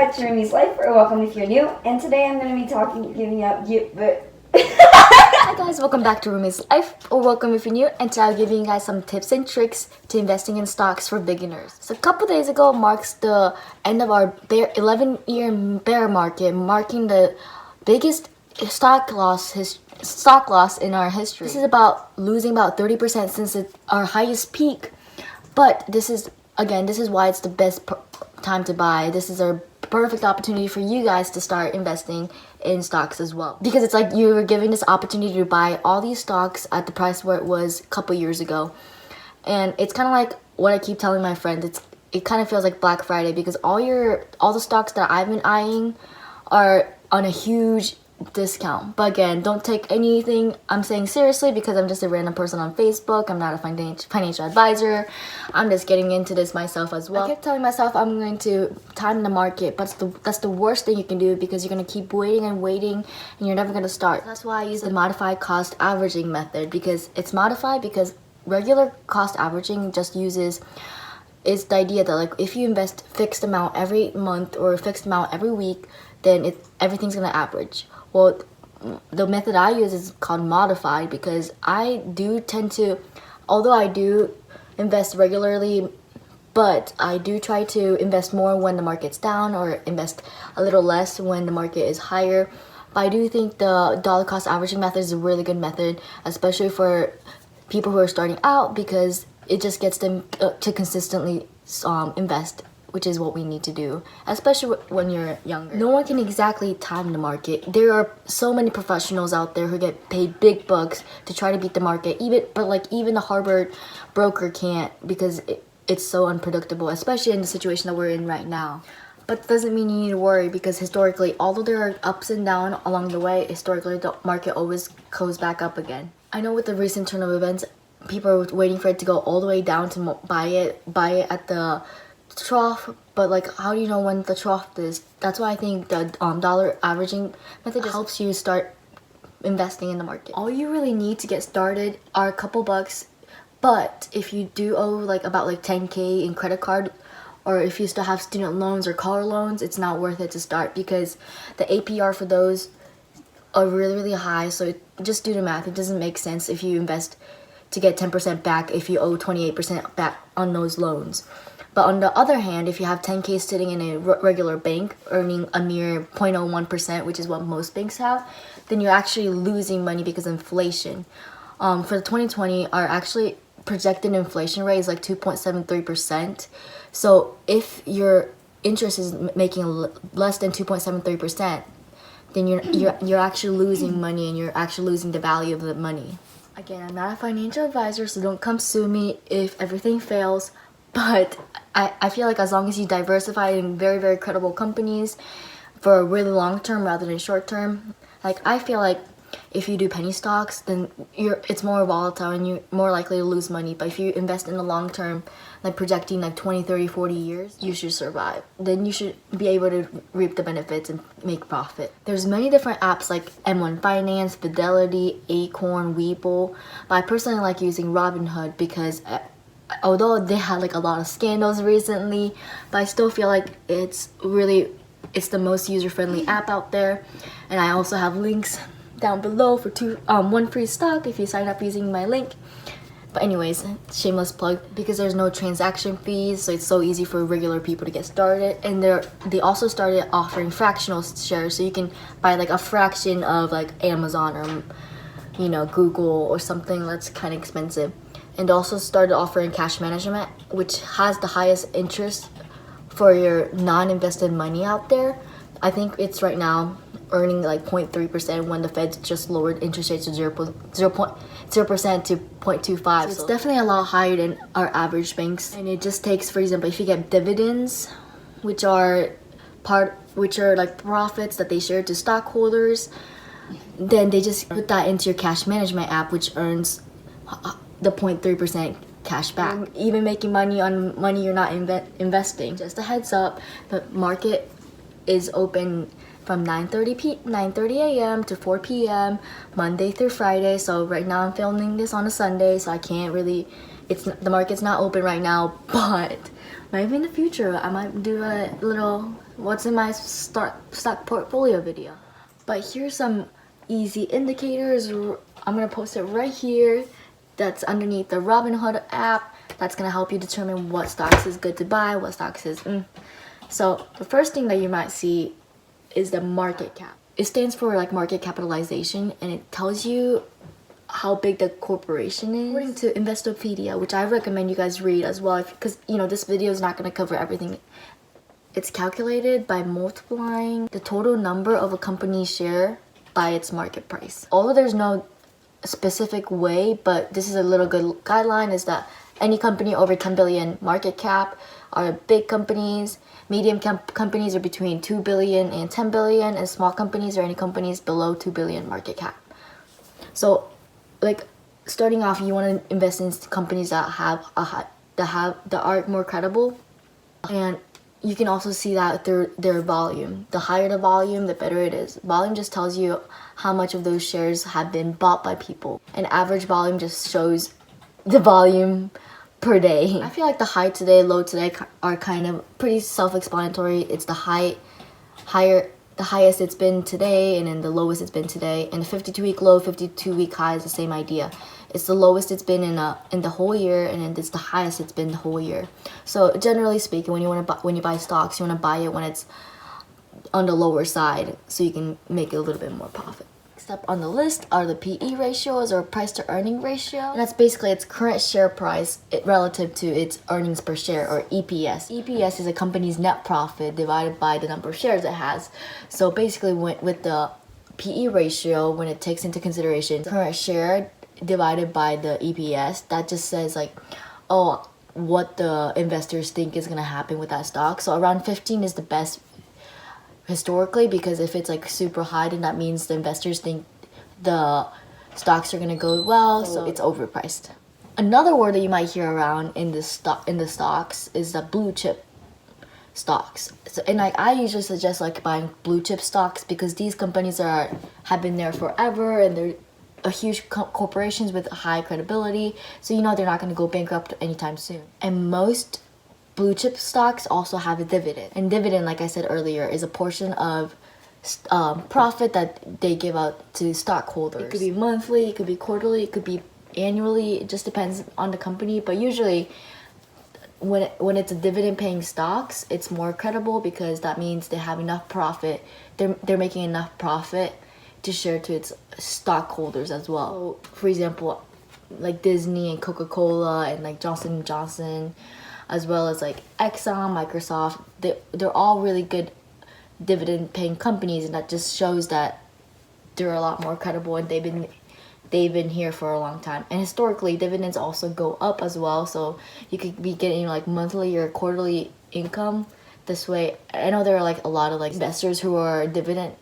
back to Rumi's Life, or welcome if you're new. And today I'm going to be Hi guys, welcome back to Rumi's Life, or welcome if you're new, and today I'll give you guys some tips and tricks to investing in stocks for beginners. So a couple days ago marks the end of our 11-year bear market, marking the biggest stock loss in our history. This is about losing about 30% since our highest peak, but this is why it's the best time to buy. This is a perfect opportunity for you guys to start investing in stocks as well, because it's like you were given this opportunity to buy all these stocks at the price where it was a couple years ago. And it's kind of like what I keep telling my friends, it kind of feels like Black Friday, because all the stocks that I've been eyeing are on a huge discount. But again, don't take anything I'm saying seriously, because I'm just a random person on Facebook. I'm not a financial advisor. I'm just getting into this myself as well. I kept telling myself I'm going to time the market, but that's the worst thing you can do, because you're going to keep waiting and waiting and you're never going to start. That's why I use the modified cost averaging method, because it's modified because regular cost averaging just uses is the idea that, like, if you invest fixed amount every month or a fixed amount every week, then everything's going to average. Well, the method I use is called modified, because I do tend to, although I do invest regularly, but I do try to invest more when the market's down, or invest a little less when the market is higher. But I do think the dollar cost averaging method is a really good method, especially for people who are starting out, because it just gets them to consistently invest, which is what we need to do, especially when you're younger. No one can exactly time the market. There are so many professionals out there who get paid big bucks to try to beat the market. Even the Harvard broker can't, because it's so unpredictable, especially in the situation that we're in right now. But that doesn't mean you need to worry, because historically, although there are ups and downs along the way, historically the market always goes back up again. I know with the recent turn of events, people are waiting for it to go all the way down to buy it at the trough, but like, how do you know when the trough is? That's why I think the dollar averaging method just helps you start investing in the market. All you really need to get started are a couple bucks, but if you do owe about 10K in credit card, or if you still have student loans or car loans, it's not worth it to start, because the APR for those are really, really high. So just do the math. It doesn't make sense if you invest to get 10% back if you owe 28% back on those loans. But on the other hand, if you have 10K sitting in a regular bank earning a mere 0.01%, which is what most banks have, then you're actually losing money because of inflation. For the 2020, our actually projected inflation rate is 2.73%. So if your interest is making less than 2.73%, then you're actually losing money, and you're actually losing the value of the money. Again, I'm not a financial advisor, so don't come sue me if everything fails. But I feel like as long as you diversify in very, very credible companies for a really long term rather than short term, I feel like if you do penny stocks, then it's more volatile and you're more likely to lose money. But if you invest in the long term, projecting 20, 30, 40 years, you should survive. Then you should be able to reap the benefits and make profit. There's many different apps like M1 Finance, Fidelity, Acorn, Webull. But I personally like using Robinhood, because although they had a lot of scandals recently, but I still feel like it's the most user-friendly app out there. And I also have links down below for one free stock if you sign up using my link. But anyways, shameless plug, because there's no transaction fees, so it's so easy for regular people to get started. And they also started offering fractional shares, so you can buy a fraction of Amazon or Google or something that's kind of expensive. And also started offering cash management, which has the highest interest for your non-invested money out there. I think it's right now earning 0.3% when the Fed just lowered interest rates to 0% to 0.25. So it's definitely a lot higher than our average banks. And it just takes, for example, if you get dividends, which are profits that they share to stockholders, then they just put that into your cash management app, which earns the 0.3% cash back. Even making money on money you're not investing. Just a heads up, the market is open from 9:30 a.m. to 4 p.m. Monday through Friday. So right now I'm filming this on a Sunday, so I can't really the market's not open right now, but maybe in the future I might do a little what's in my stock portfolio video. But here's some easy indicators. I'm gonna post it right here. That's underneath the Robinhood app. That's gonna help you determine what stocks is good to buy, what stocks is So the first thing that you might see is the market cap. It stands for like market capitalization, and it tells you how big the corporation is. According to Investopedia, which I recommend you guys read as well, because you know this video is not going to cover everything. It's calculated by multiplying the total number of a company's share by its market price. Although there's no specific way, but this is a little good guideline, is that any company over 10 billion market cap are big companies. Medium companies are between 2 billion and 10 billion, and small companies are any companies below 2 billion market cap. So like starting off, you want to invest in companies that are more credible, and you can also see that through their volume. The higher the volume, the better it is. Volume just tells you how much of those shares have been bought by people, and average volume just shows the volume per day. I feel like the high today, low today are kind of pretty self-explanatory. It's the highest it's been today, and then the lowest it's been today. And the 52-week low, 52-week high is the same idea. It's the lowest it's been in the whole year, and then it's the highest it's been the whole year. So generally speaking, when you buy stocks, you want to buy it when it's on the lower side, so you can make a little bit more profit. Next up on the list are the PE ratios, or price to earning ratio. And that's basically its current share price relative to its earnings per share, or EPS. EPS is a company's net profit divided by the number of shares it has. So basically with the PE ratio, when it takes into consideration the current share divided by the EPS, that just says like, oh, what the investors think is going to happen with that stock. So around 15 is the best historically, because if it's like super high, then that means the investors think the stocks are gonna go well, so it's overpriced. Another word that you might hear around in the stocks is the blue chip stocks. So, and like I usually suggest like buying blue chip stocks, because these companies have been there forever, and they're huge corporations with high credibility, so you know they're not gonna go bankrupt anytime soon. And most blue chip stocks also have a dividend, and dividend, like I said earlier, is a portion of profit that they give out to stockholders. It could be monthly, it could be quarterly, it could be annually. It just depends on the company, but usually when it's a dividend paying stocks, it's more credible, because that means they have enough profit. They're making enough profit to share to its stockholders as well. So, for example, like Disney and Coca-Cola and like Johnson & Johnson, as well as like Exxon, Microsoft, they're all really good dividend paying companies, and that just shows that they're a lot more credible, and they've been here for a long time. And historically, dividends also go up as well, so you could be getting like monthly or quarterly income this way. I know there are like a lot of like investors who are dividend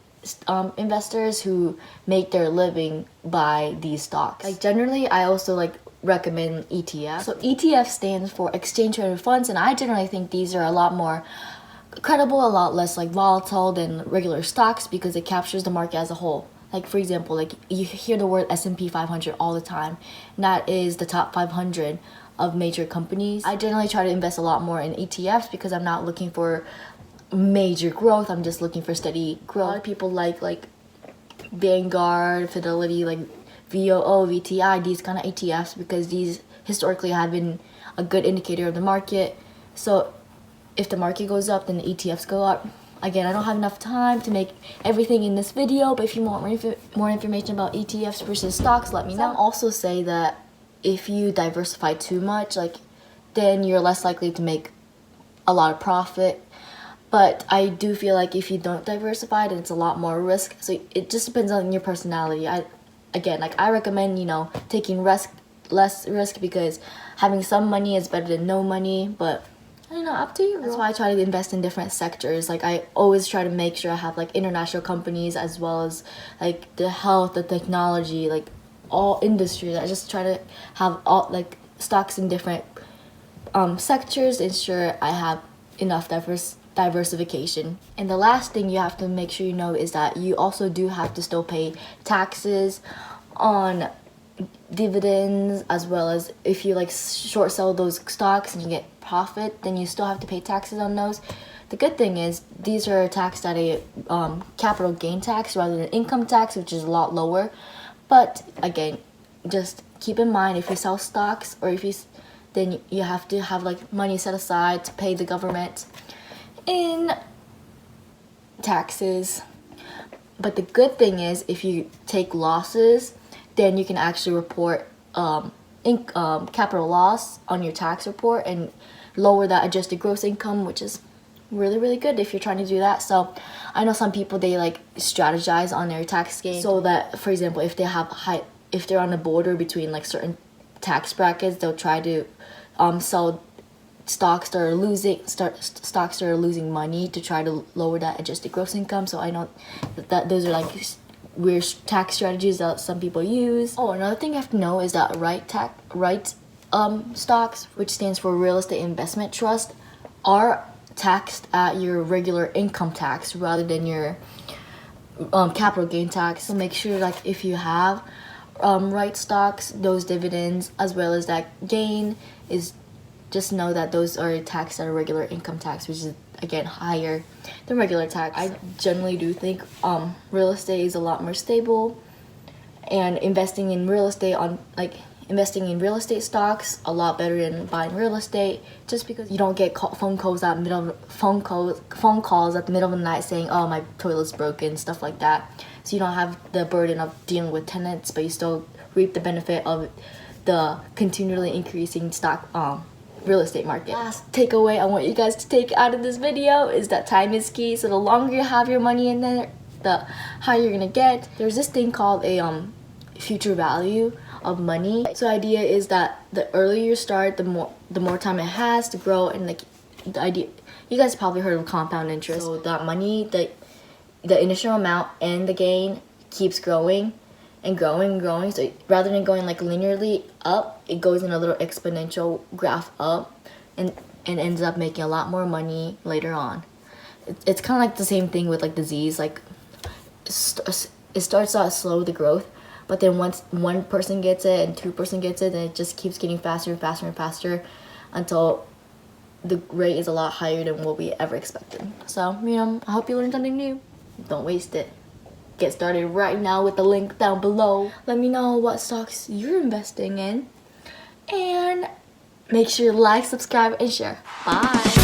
investors who make their living by these stocks. Like generally, I also like recommend ETF. So ETF stands for exchange traded funds, and I generally think these are a lot more credible, a lot less like volatile than regular stocks, because it captures the market as a whole. Like for example, like you hear the word S&P 500 all the time, and that is the top 500 of major companies. I generally try to invest a lot more in ETFs, because I'm not looking for major growth, I'm just looking for steady growth. A lot of people like Vanguard, Fidelity, like VOO, VTI, these kind of ETFs, because these historically have been a good indicator of the market. So if the market goes up, then the ETFs go up. Again, I don't have enough time to make everything in this video, but if you want more information about ETFs versus stocks, let me know. Some also say that if you diversify too much, like then you're less likely to make a lot of profit. But I do feel like if you don't diversify, then it's a lot more risk. So it just depends on your personality. I recommend, taking less risk, because having some money is better than no money. But I don't know, up to you. That's why I try to invest in different sectors. Like I always try to make sure I have like international companies, as well as like the health, the technology, like all industries. I just try to have all like stocks in different sectors to ensure I have enough diversification. And the last thing you have to make sure you know is that you also do have to still pay taxes on dividends, as well as if you like short sell those stocks and you get profit, then you still have to pay taxes on those. The good thing is these are taxed at a capital gain tax rather than income tax, which is a lot lower. But again, just keep in mind, if you sell stocks or if you then you have to have like money set aside to pay the government in taxes. But the good thing is, if you take losses, then you can actually report capital loss on your tax report and lower that adjusted gross income, which is really good if you're trying to do that. So I know some people, they like strategize on their tax gain, so that, for example, if they're on the border between like certain tax brackets, they'll try to sell stocks that are losing money to try to lower that adjusted gross income. So I know that those are like weird tax strategies that some people use. Oh, another thing you have to know is that REIT stocks, which stands for Real Estate Investment Trust, are taxed at your regular income tax rather than your capital gain tax. So make sure, like, if you have REIT stocks, those dividends as well as that gain, is just know that those are taxed at a regular income tax, which is again higher than regular tax. I generally do think real estate is a lot more stable, and investing in real estate stocks a lot better than buying real estate, just because you don't get phone calls at the middle of the night saying, oh, my toilet's broken, stuff like that. So you don't have the burden of dealing with tenants, but you still reap the benefit of the continually increasing real estate market. Last takeaway I want you guys to take out of this video is that time is key. So the longer you have your money in there, the higher you're gonna get. There's this thing called a future value of money. So the idea is that the earlier you start, the more time it has to grow. And like, the idea, you guys probably heard of compound interest. So that money, the initial amount and the gain keeps growing and growing and growing. So rather than going like linearly up, it goes in a little exponential graph up and ends up making a lot more money later on. It's kind of like the same thing with like disease. Like, it starts out slow, the growth, but then once one person gets it and 2% gets it, then it just keeps getting faster and faster and faster until the rate is a lot higher than what we ever expected. So, I hope you learned something new. Don't waste it. Get started right now with the link down below. Let me know what stocks you're investing in, and make sure to like, subscribe, and share. Bye.